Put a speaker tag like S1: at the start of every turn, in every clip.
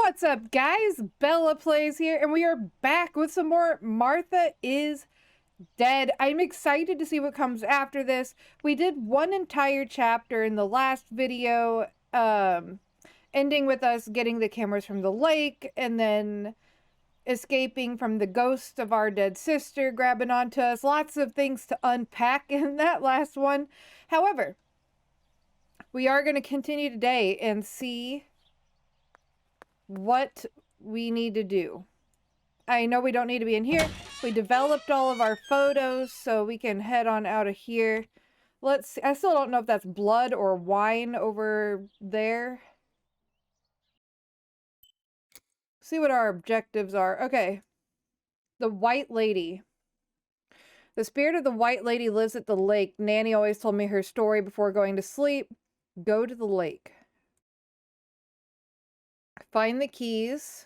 S1: What's up, guys? Bella Plays here, and we are back with some more Martha is Dead. I'm excited to see what comes after this. We did one entire chapter in the last video, ending with us getting the cameras from the lake, and then escaping from the ghost of our dead sister grabbing onto us. Lots of things to unpack in that last one. However, we are going to continue today and see what we need to do. I know we don't need to be in here. We developed all of our photos, so we can head on out of here. Let's see. I still don't know if that's blood or wine over there. See what our objectives are. Okay. The White Lady. The spirit of the White Lady lives at the lake. Nanny always told me her story before going to sleep. Go to the lake. Find the keys.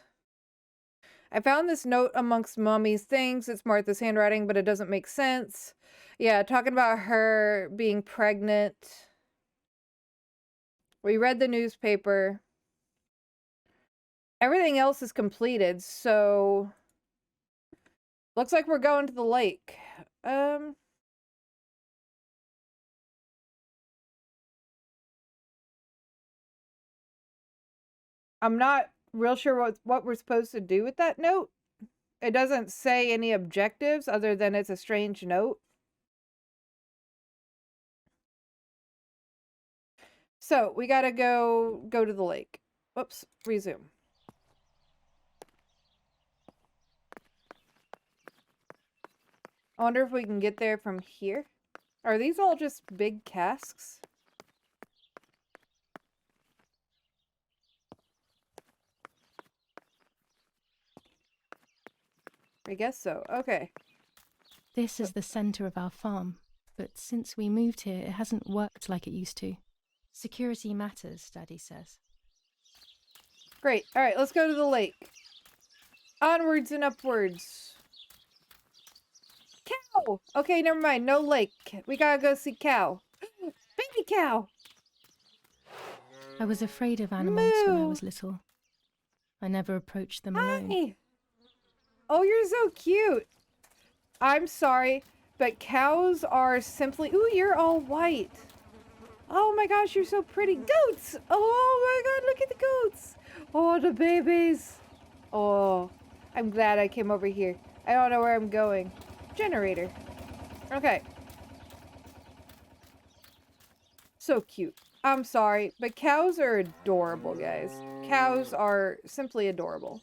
S1: I found this note amongst Mommy's things. It's Martha's handwriting, but it doesn't make sense. Yeah, talking about her being pregnant. We read the newspaper. Everything else is completed, so looks like we're going to the lake. I'm not real sure what we're supposed to do with that note. It doesn't say any objectives other than it's a strange note. So we gotta go to the lake. Whoops, resume. I wonder if we can get there from here. Are these all just big casks? I guess so. Okay.
S2: This is the center of our farm, but since we moved here, it hasn't worked like it used to. Security matters, Daddy says.
S1: Great. All right, let's go to the lake. Onwards and upwards. Cow! Okay, never mind. No lake. We gotta go see cow. Baby cow!
S2: I was afraid of animals when I was little. I never approached them alone.
S1: Hi! Oh, you're so cute. I'm sorry, but cows are simply... Ooh, you're all white. Oh my gosh, you're so pretty. Goats! Oh my god, look at the goats. Oh, the babies. Oh, I'm glad I came over here. I don't know where I'm going. Generator. Okay. So cute. I'm sorry, but cows are adorable, guys. Cows are simply adorable.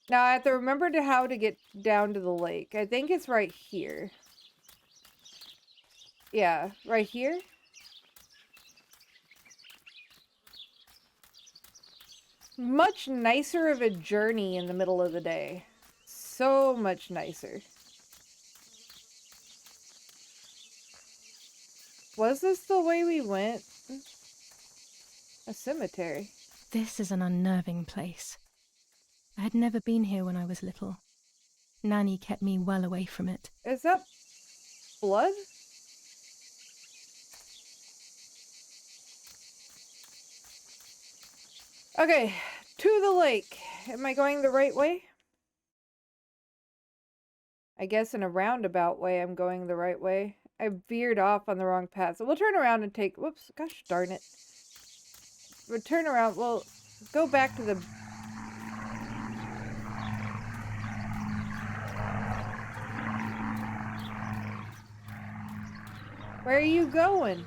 S1: Now, I have to remember how to get down to the lake. I think it's right here. Yeah, right here. Much nicer of a journey in the middle of the day. So much nicer. Was this the way we went? A cemetery.
S2: This is an unnerving place. I had never been here when I was little. Nanny kept me well away from it.
S1: Is that blood? Okay, to the lake. Am I going the right way? I guess in a roundabout way I'm going the right way. I veered off on the wrong path. So we'll turn around and take... Whoops, gosh darn it. We'll turn around. We'll go back to the... Where are you going?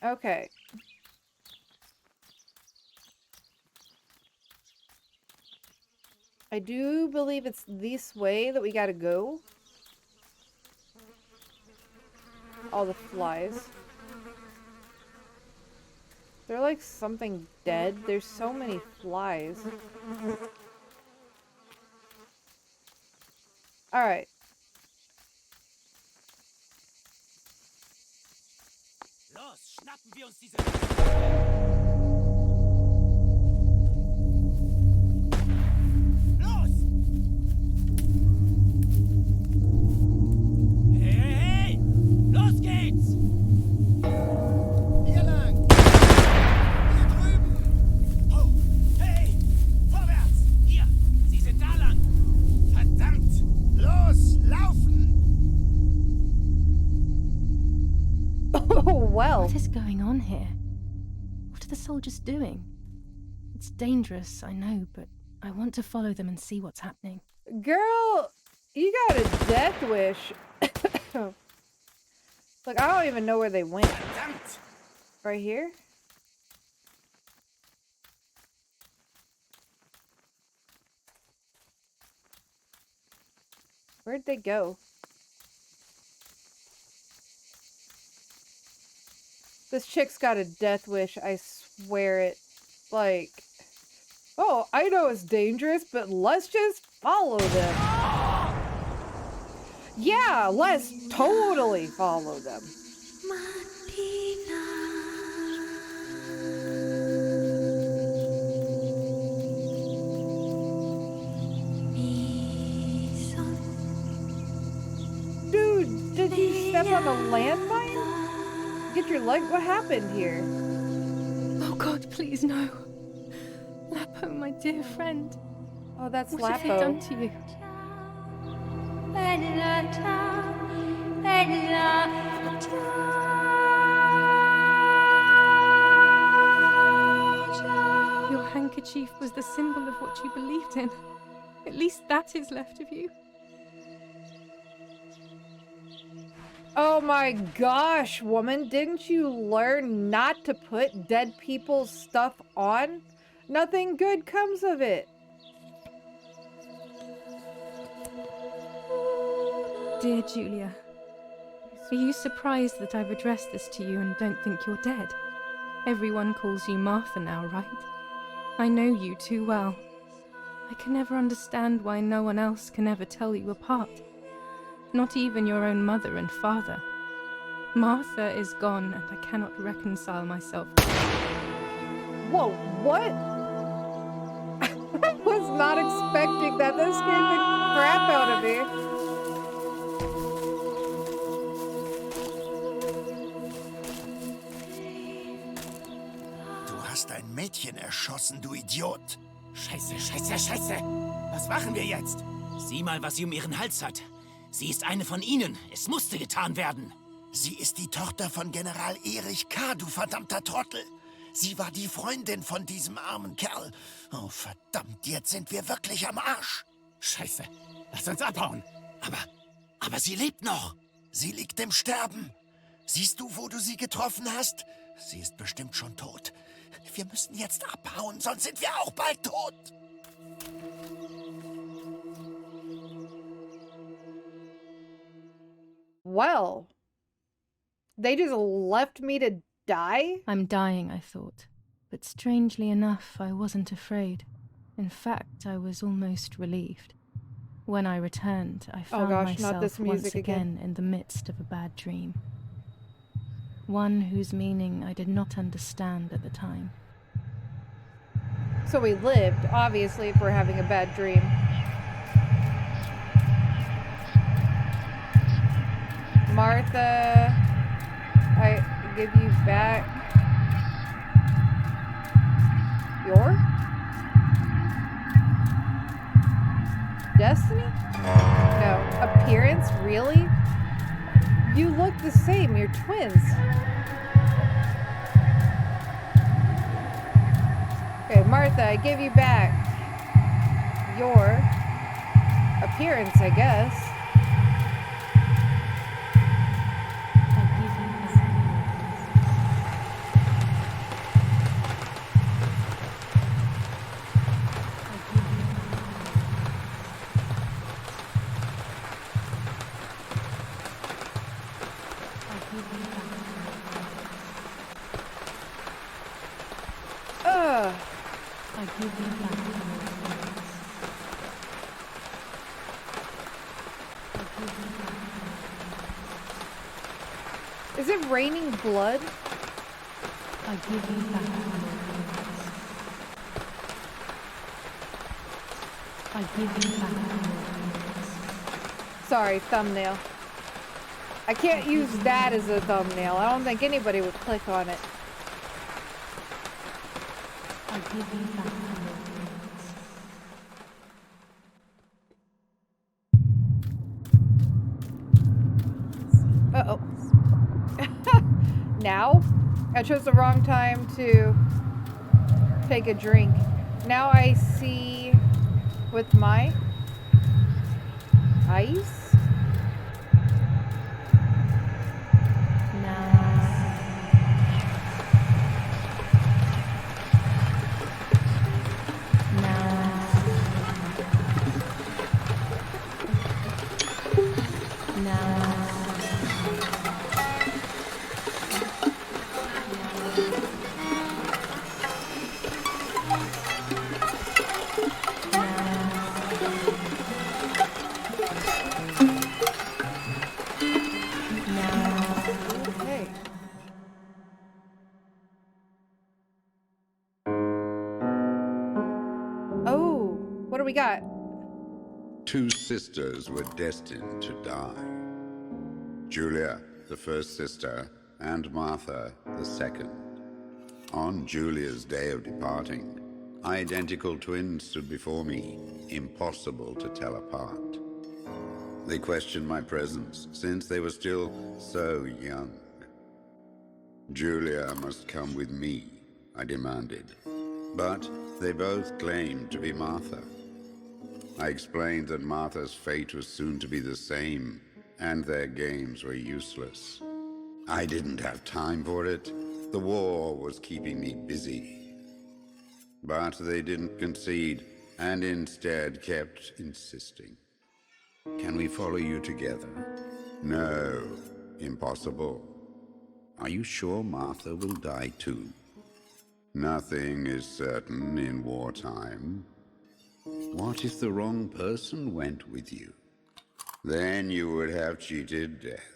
S1: Okay. I do believe it's this way that we gotta go. All the flies. They're like something dead. There's so many flies. Alright.
S3: Los, schnappen wir uns diese... Los! Hey, hey, hey! Los geht's! Hier lang!
S2: What is going on here? What are the soldiers doing? It's dangerous, I know, but I want to follow them and see what's happening.
S1: Girl, you got a death wish. Look, I don't even know where they went.
S3: Verdammt!
S1: Right here? Where'd they go? This chick's got a death wish, I swear it. Like, oh, I know it's dangerous, but let's just follow them. Yeah, let's totally follow them. Dude, did you step on a landmine? Get your leg? What happened here?
S2: Oh God, please no. Lapo, my dear friend.
S1: Oh, that's
S2: What have they done
S1: Lapo.
S2: to you? Your handkerchief was the symbol of what you believed in. At least that is left of you.
S1: Oh my gosh, woman, didn't you learn not to put dead people's stuff on? Nothing good comes of it.
S2: Dear Giulia, are you surprised that I've addressed this to you and don't think you're dead? Everyone calls you Martha now, right? I know you too well. I can never understand why no one else can ever tell you apart. Not even your own mother and father. Martha is gone and I cannot reconcile myself.
S1: Whoa, what? I was not expecting that. That scared the crap out of me.
S3: Du hast ein Mädchen erschossen, du Idiot. Scheiße, scheiße, scheiße. Was machen wir jetzt? Sieh mal, was sie um ihren Hals hat. Sie ist eine von ihnen. Es musste getan werden. Sie ist die Tochter von General Erich K., du verdammter Trottel. Sie war die Freundin von diesem armen Kerl. Oh, verdammt, jetzt sind wir wirklich am Arsch. Scheiße, lass uns abhauen. Aber sie lebt noch. Sie liegt im Sterben. Siehst du, wo du sie getroffen hast? Sie ist bestimmt schon tot. Wir müssen jetzt abhauen, sonst sind wir auch bald tot.
S1: Well, they just left me to die?
S2: I'm dying, I thought. But strangely enough, I wasn't afraid. In fact, I was almost relieved. When I returned, I found
S1: not this
S2: myself once
S1: music
S2: again in the midst of a bad dream. One whose meaning I did not understand at the time.
S1: So we lived, obviously, if we're having a bad dream. Martha, I give you back your destiny? No. Appearance? Really? You look the same. You're twins. Okay, Martha, I give you back your appearance, I guess. Is it raining blood?
S2: I give you back your appearance. I give you back your appearance.
S1: Sorry, thumbnail. I can't use that as a thumbnail. I don't think anybody would click on it.
S2: I give you back your appearance.
S1: Uh-oh. Now? I chose the wrong time to take a drink. Now I see with my ice. Okay. Oh, what do we got?
S4: Two sisters were destined to die. Giulia, the first sister, and Martha, the second. On Giulia's day of departing, identical twins stood before me, impossible to tell apart. They questioned my presence, since they were still so young. Giulia must come with me, I demanded. But they both claimed to be Martha. I explained that Martha's fate was soon to be the same, and their games were useless. I didn't have time for it. The war was keeping me busy. But they didn't concede, and instead kept insisting. Can we follow you together? No, impossible. Are you sure Martha will die too? Nothing is certain in wartime. What if the wrong person went with you? Then you would have cheated death.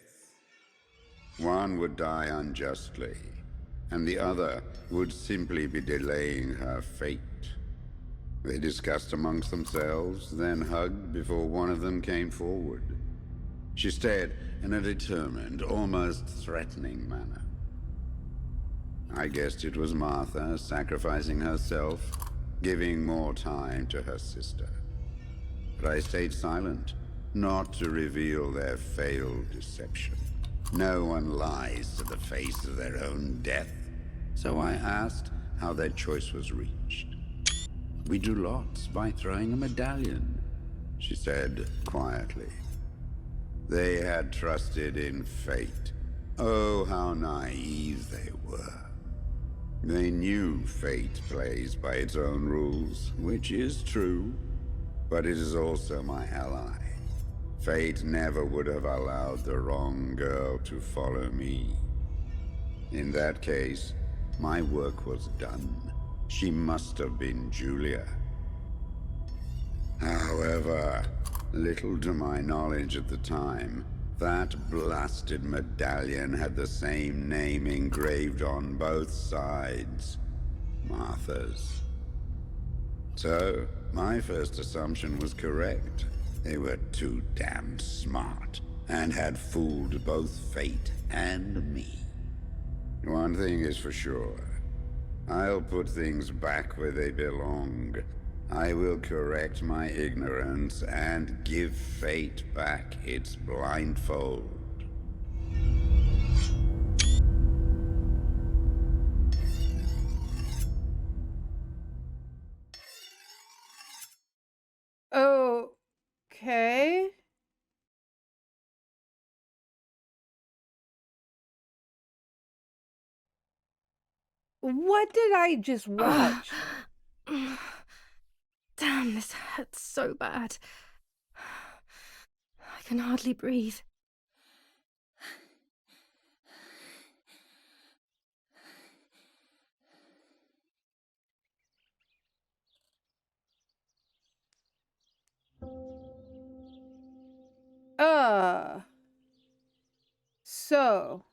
S4: One would die unjustly, and the other would simply be delaying her fate. They discussed amongst themselves, then hugged before one of them came forward. She stared in a determined, almost threatening manner. I guessed it was Martha sacrificing herself, giving more time to her sister. But I stayed silent, not to reveal their failed deception. No one lies to the face of their own death. So I asked how their choice was reached. We drew lots by throwing a medallion, she said quietly. They had trusted in fate. Oh, how naive they were. They knew fate plays by its own rules, which is true, but it is also my ally. Fate never would have allowed the wrong girl to follow me. In that case, my work was done. She must have been Giulia. However, little to my knowledge at the time, that blasted medallion had the same name engraved on both sides. Martha's. So, my first assumption was correct. They were too damned smart, and had fooled both fate and me. One thing is for sure. I'll put things back where they belong. I will correct my ignorance and give fate back its blindfold.
S1: Okay. What did I just watch?
S2: Damn, this hurts so bad. I can hardly breathe.
S1: So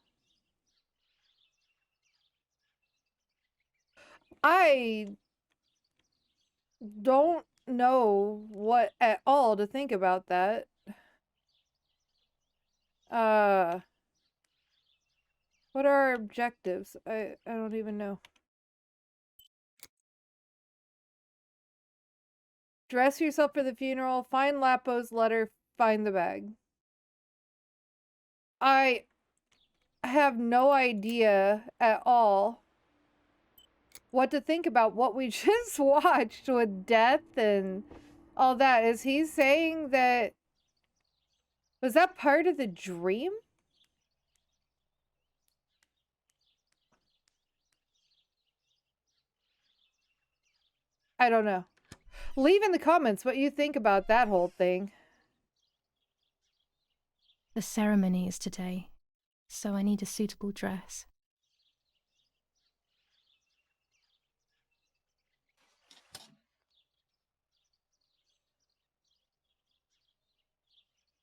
S1: I don't know what at all to think about that. What are our objectives? I don't even know. Dress yourself for the funeral, find Lapo's letter, find the bag. I have no idea at all what to think about what we just watched with death and all that. Is he saying that... Was that part of the dream? I don't know. Leave in the comments what you think about that whole thing.
S2: The ceremony is today, so I need a suitable dress.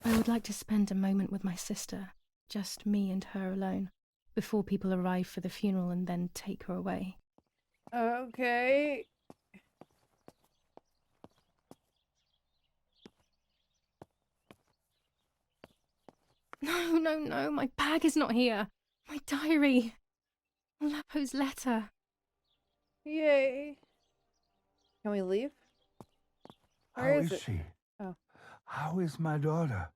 S2: I would like to spend a moment with my sister, just me and her alone, before people arrive for the funeral and then take her away.
S1: Okay.
S2: No, my bag is not here. My diary. Lapo's letter.
S1: Yay. Can we leave? Where
S5: How
S1: is
S5: is
S1: it?
S5: she?
S1: Oh.
S5: How is my daughter?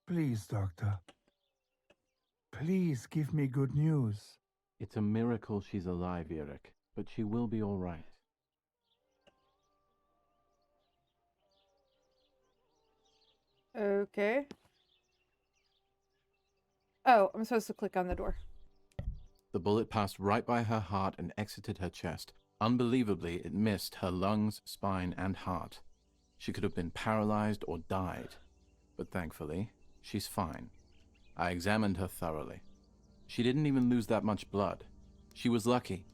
S5: Please, doctor. Please give me good news.
S6: It's a miracle she's alive, Eric, but she will be all right.
S1: Okay. Oh, I'm supposed to click on the door.
S6: The bullet passed right by her heart and exited her chest. Unbelievably, it missed her lungs, spine, and heart. She could have been paralyzed or died. But thankfully, she's fine. I examined her thoroughly. She didn't even lose that much blood. She was lucky.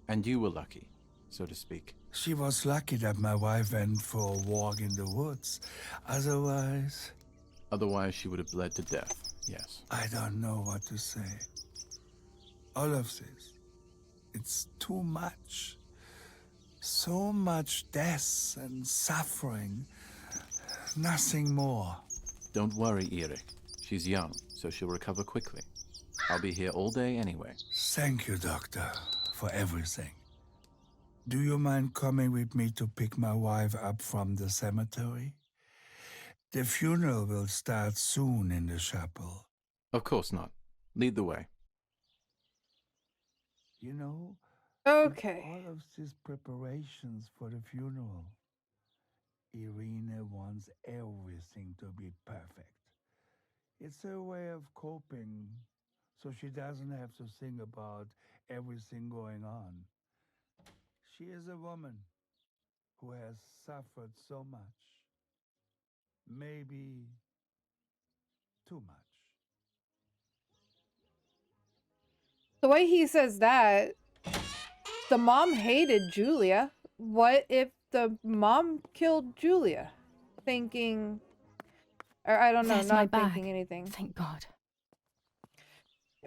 S6: And you were lucky, so to speak.
S5: She was lucky that my wife went for a walk in the woods. Otherwise,
S6: She would have bled to death, yes.
S5: I don't know what to say. All of this, it's too much. So much death and suffering. Nothing more.
S6: Don't worry, Eric. She's young, so she'll recover quickly. I'll be here all day anyway.
S5: Thank you, doctor, for everything. Do you mind coming with me to pick my wife up from the cemetery? The funeral will start soon in the chapel.
S6: Of course not. Lead the way.
S5: You know,
S1: Okay.
S5: all of these preparations for the funeral, Irina wants everything to be perfect. It's her way of coping, so she doesn't have to think about everything going on. She is a woman who has suffered so much. Maybe too much.
S1: The way he says that, the mom hated Giulia. What if the mom killed Giulia? Thinking... Or I don't know,
S2: There's my
S1: not
S2: bag.
S1: thinking anything.
S2: Thank God.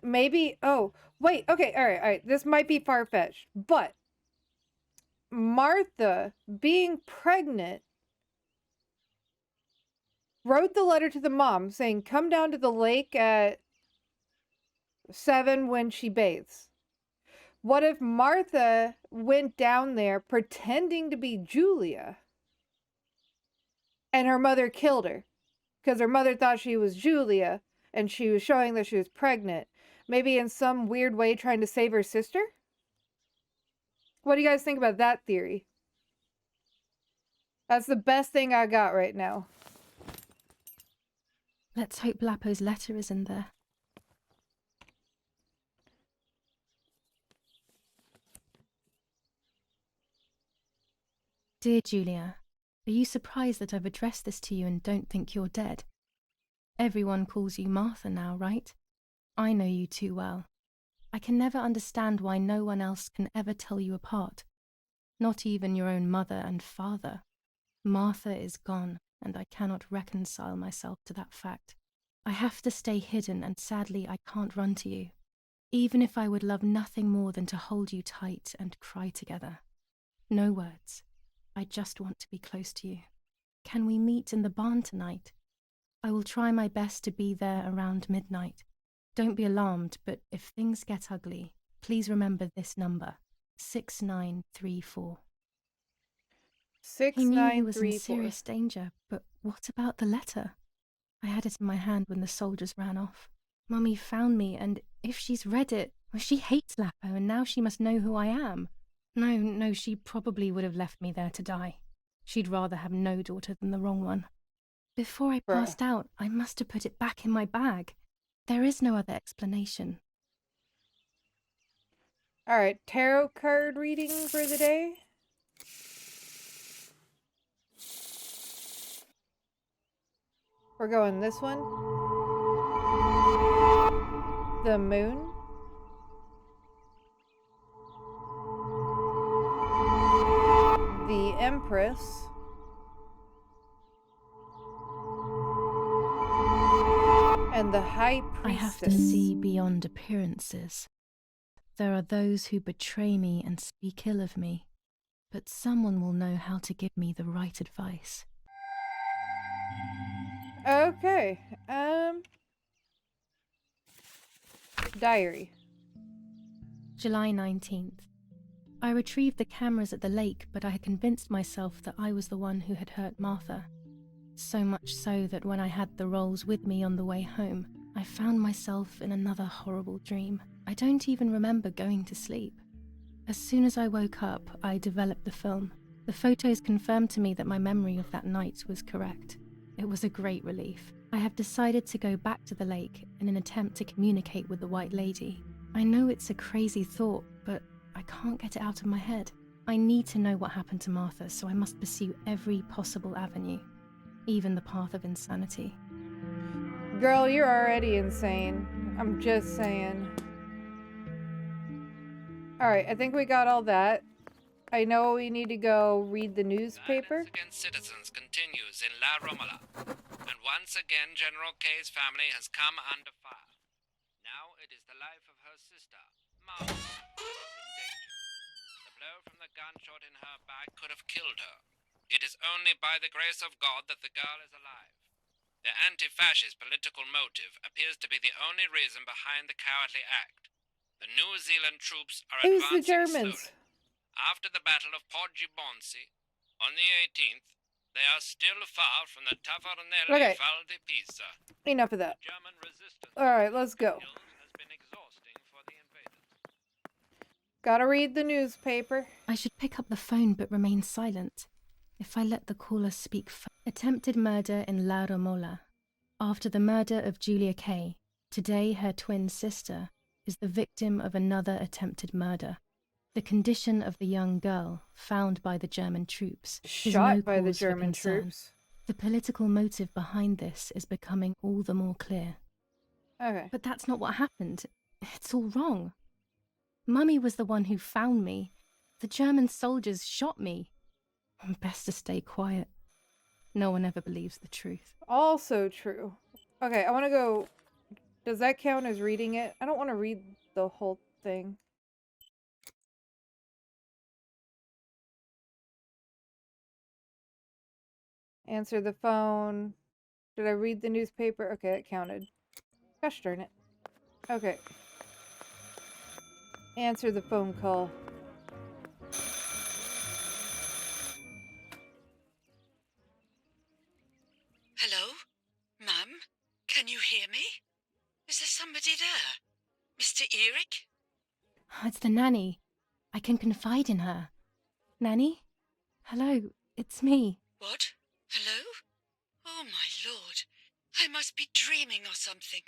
S1: Maybe... Oh, wait, okay, alright. This might be far-fetched, but... Martha, being pregnant, wrote the letter to the mom saying, come down to the lake at 7 when she bathes. What if Martha went down there pretending to be Giulia and her mother killed her? Because her mother thought she was Giulia and she was showing that she was pregnant. Maybe in some weird way trying to save her sister? What do you guys think about that theory? That's the best thing I got right now.
S2: Let's hope Lapo's letter is in there. Dear Giulia, are you surprised that I've addressed this to you and don't think you're dead? Everyone calls you Martha now, right? I know you too well. I can never understand why no one else can ever tell you apart. Not even your own mother and father. Martha is gone, and I cannot reconcile myself to that fact. I have to stay hidden, and sadly I can't run to you. Even if I would love nothing more than to hold you tight and cry together. No words. I just want to be close to you. Can we meet in the barn tonight? I will try my best to be there around midnight. Don't be alarmed, but if things get ugly, please remember this number, 6934. He knew he was in
S1: 6934.
S2: serious danger, but what about the letter? I had it in my hand when the soldiers ran off. Mummy found me, and if she's read it, well, she hates Lapo, and now she must know who I am. No, she probably would have left me there to die. She'd rather have no daughter than the wrong one. Before I passed out, I must have put it back in my bag. There is no other explanation.
S1: All right, tarot card reading for the day. We're going this one. The moon. The Empress. And the High Priestess.
S2: I have to see beyond appearances. There are those who betray me and speak ill of me, but someone will know how to give me the right advice.
S1: Okay. Diary.
S2: July 19th. I retrieved the cameras at the lake, but I had convinced myself that I was the one who had hurt Martha. So much so that when I had the rolls with me on the way home, I found myself in another horrible dream. I don't even remember going to sleep. As soon as I woke up, I developed the film. The photos confirmed to me that my memory of that night was correct. It was a great relief. I have decided to go back to the lake in an attempt to communicate with the White Lady. I know it's a crazy thought, but I can't get it out of my head. I need to know what happened to Martha, so I must pursue every possible avenue, even the path of insanity.
S1: Girl, you're already insane. I'm just saying. Alright, I think we got all that. I know we need to go read the newspaper.
S7: Violence against citizens continues in La Romola, and once again General K's family has come under fire. Now it is the life of her sister, Martha, that is in danger. The blow from the gunshot in her back could have killed her. It is only by the grace of God that the girl is alive. The anti-fascist political motive appears to be the only reason behind the cowardly act. The New Zealand troops are
S1: It was the
S7: advancing
S1: Germans.
S7: slowly. After the Battle of Poggibonsi, on the 18th, they are still far from the Tavernelli
S1: Okay.
S7: Val di Pisa.
S1: Enough of that.
S7: German resistance
S1: Alright, let's go.
S7: has been exhausting for the invaders.
S1: Gotta read the newspaper.
S2: I should pick up the phone but remain silent. If I let the caller speak attempted murder in La Romola. After the murder of Giulia K, today her twin sister is the victim of another attempted murder. The condition of the young girl, found by the German troops, is
S1: Shot
S2: no
S1: by the
S2: cause for
S1: German
S2: concern.
S1: troops.
S2: The political motive behind this is becoming all the more clear.
S1: Okay.
S2: But that's not what happened. It's all wrong. Mummy was the one who found me. The German soldiers shot me. Best to stay quiet. No one ever believes the truth.
S1: Also true. Okay, I want to go... Does that count as reading it? I don't want to read the whole thing. Answer the phone. Did I read the newspaper? Okay, it counted. Gosh darn it. Okay. Answer the phone call.
S8: Hello? Mum? Can you hear me? Is there somebody there? Mr. Eric?
S2: It's the nanny. I can confide in her. Nanny? Hello, it's me.
S8: What? Hello? Oh my lord. I must be dreaming or something.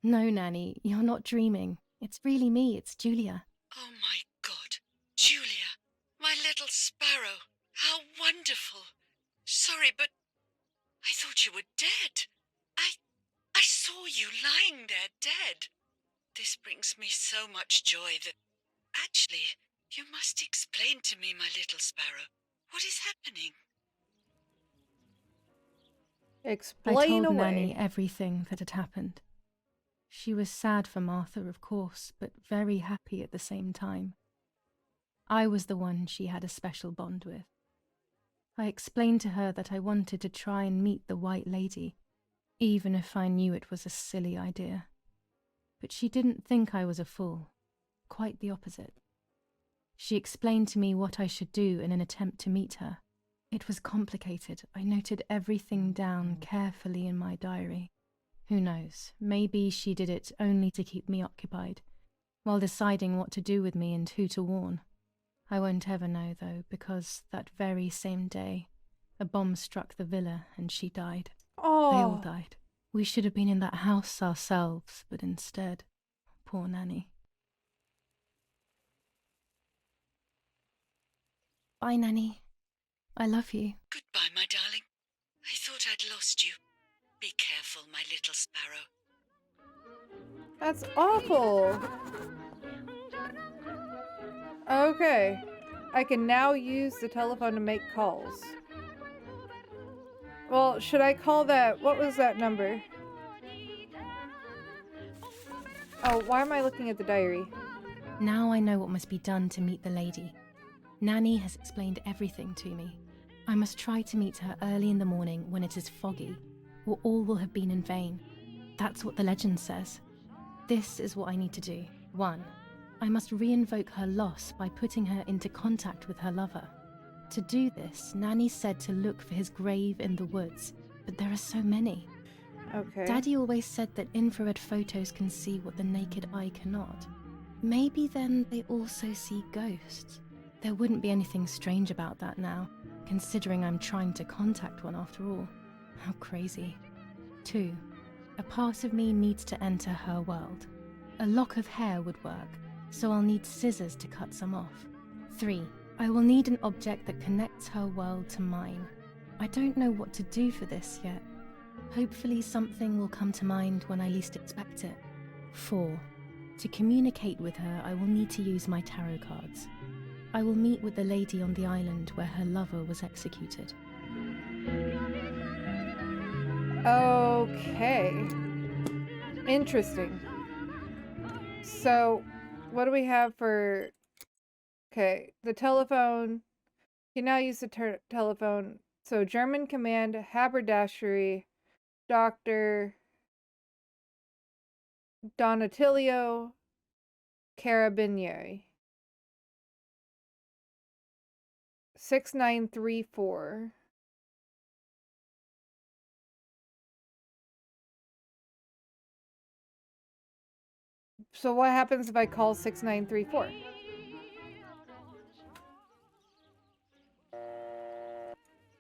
S2: No, Nanny, you're not dreaming. It's really me, it's Giulia.
S8: Oh my God. Giulia, my little sparrow. How wonderful. Sorry, but I thought you were dead. I saw you lying there dead. This brings me so much joy that... Actually, you must explain to me, my little sparrow. What is happening?
S1: Explain
S2: I told
S1: away.
S2: Nanny everything that had happened. She was sad for Martha, of course, but very happy at the same time. I was the one she had a special bond with. I explained to her that I wanted to try and meet the White Lady, even if I knew it was a silly idea. But she didn't think I was a fool. Quite the opposite. She explained to me what I should do in an attempt to meet her. It was complicated. I noted everything down carefully in my diary. Who knows? Maybe she did it only to keep me occupied, while deciding what to do with me and who to warn. I won't ever know, though, because that very same day, a bomb struck the villa and she died.
S1: Oh.
S2: They all died. We should have been in that house ourselves, but instead, poor Nanny. Bye, Nanny. I love you.
S8: Goodbye, my darling. I thought I'd lost you. Be careful, my little sparrow.
S1: That's awful. Okay. I can now use the telephone to make calls. Well, should I call that? What was that number? Oh, why am I looking at the diary?
S2: Now I know what must be done to meet the lady. Nanny has explained everything to me. I must try to meet her early in the morning when it is foggy, or all will have been in vain. That's what the legend says. This is what I need to do. 1. I must reinvoke her loss by putting her into contact with her lover. To do this, Nanny said to look for his grave in the woods, but there are so many.
S1: Okay.
S2: Daddy always said that infrared photos can see what the naked eye cannot. Maybe then they also see ghosts. There wouldn't be anything strange about that now, considering I'm trying to contact one after all. How crazy. 2. A part of me needs to enter her world. A lock of hair would work, so I'll need scissors to cut some off. 3. I will need an object that connects her world to mine. I don't know what to do for this yet. Hopefully something will come to mind when I least expect it. 4. To communicate with her, I will need to use my tarot cards. I will meet with the lady on the island where her lover was executed.
S1: Okay. Interesting. So, what do we have for... Okay, the telephone. You now use the telephone. So, German command, haberdashery, Dr. Donatilio Carabinieri. 6934. So what happens if I call 6934?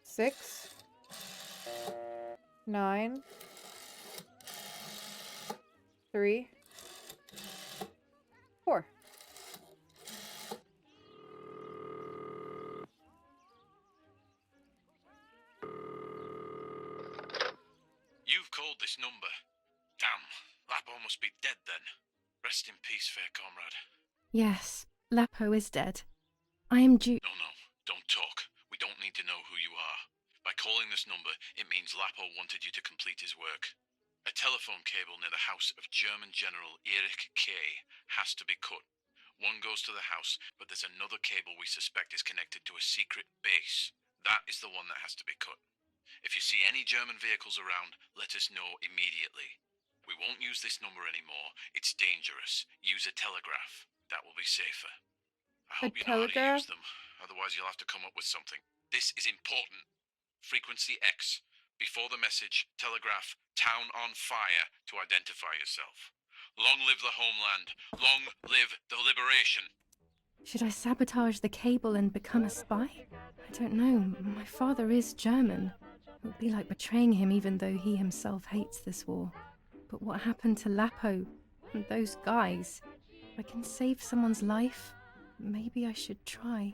S1: Six, 9, 3, 4.
S6: You've called this number. Damn, Lapo must be dead then. Rest in peace, fair comrade.
S2: Yes, Lapo is dead. I am
S6: No, don't talk. We don't need to know who you are. By calling this number, it means Lapo wanted you to complete his work. A telephone cable near the house of German General Erich K. has to be cut. One goes to the house, but there's another cable we suspect is connected to a secret base. That is the one that has to be cut. If you see any German vehicles around, let us know immediately. We won't use this number anymore. It's dangerous. Use a telegraph. That will be safer. I hope you know how to use them. Otherwise, you'll have to come up with something. This is important. Frequency X. Before the message, telegraph "Town on fire" to identify yourself. Long live the homeland. Long live the liberation.
S2: Should I sabotage the cable and become a spy? I don't know. My father is German. It would be like betraying him even though he himself hates this war. But what happened to Lapo and those guys? If I can save someone's life, maybe I should try.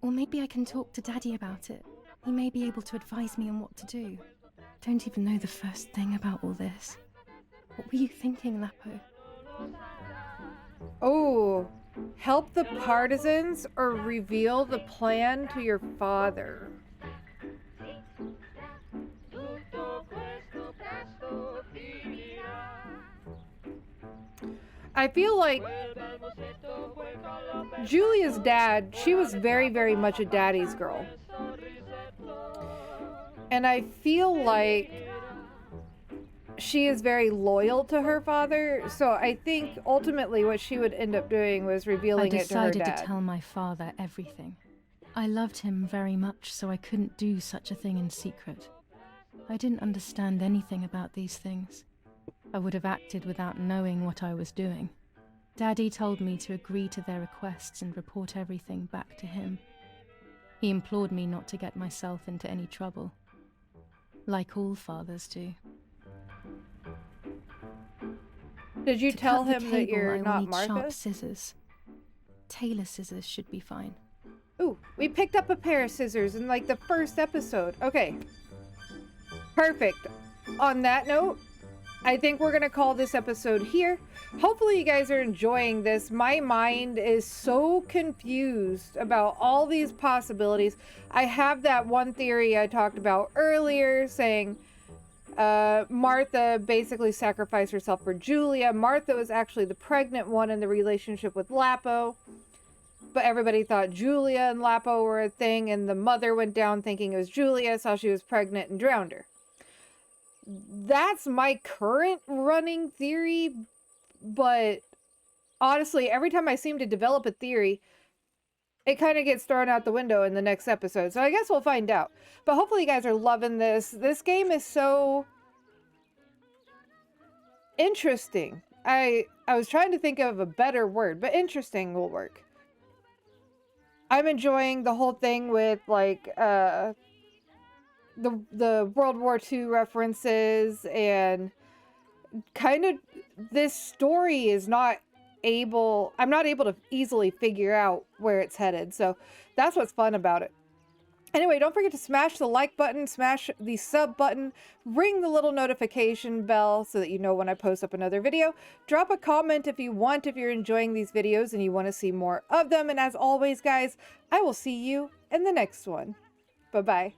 S2: Or maybe I can talk to Daddy about it. He may be able to advise me on what to do. Don't even know the first thing about all this. What were you thinking, Lapo?
S1: Oh, help the partisans or reveal the plan to your father. I feel like Giulia's dad, she was very, very much a daddy's girl. And I feel like she is very loyal to her father, so I think ultimately what she would end up doing was revealing it to her dad.
S2: I decided to tell my father everything. I loved him very much, so I couldn't do such a thing in secret. I didn't understand anything about these things. I would have acted without knowing what I was doing. Daddy told me to agree to their requests and report everything back to him. He implored me not to get myself into any trouble, like all fathers do.
S1: Did you
S2: To
S1: tell
S2: cut the
S1: him that
S2: cable,
S1: you're
S2: I will
S1: not
S2: need sharp
S1: Martha?
S2: scissors. Tailor scissors should be fine.
S1: Ooh, we picked up a pair of scissors in like the first episode. Okay. Perfect. On that note, I think we're going to call this episode here. Hopefully you guys are enjoying this. My mind is so confused about all these possibilities. I have that one theory I talked about earlier saying Martha basically sacrificed herself for Giulia. Martha was actually the pregnant one in the relationship with Lapo. But everybody thought Giulia and Lapo were a thing, and the mother went down thinking it was Giulia, saw she was pregnant and drowned her. That's my current running theory, but honestly, every time I seem to develop a theory, it kind of gets thrown out the window in the next episode. So I guess we'll find out. But hopefully you guys are loving this. This game is so interesting. I was trying to think of a better word, but interesting will work. I'm enjoying the whole thing with like the World War II references, and kind of this story is I'm not able to easily figure out where it's headed. So that's what's fun about it. Anyway, don't forget to smash the like button, smash the sub button, ring the little notification bell so that you know when I post up another video. Drop a comment if you want, if you're enjoying these videos and you want to see more of them. And as always, guys, I will see you in the next one. Bye-bye.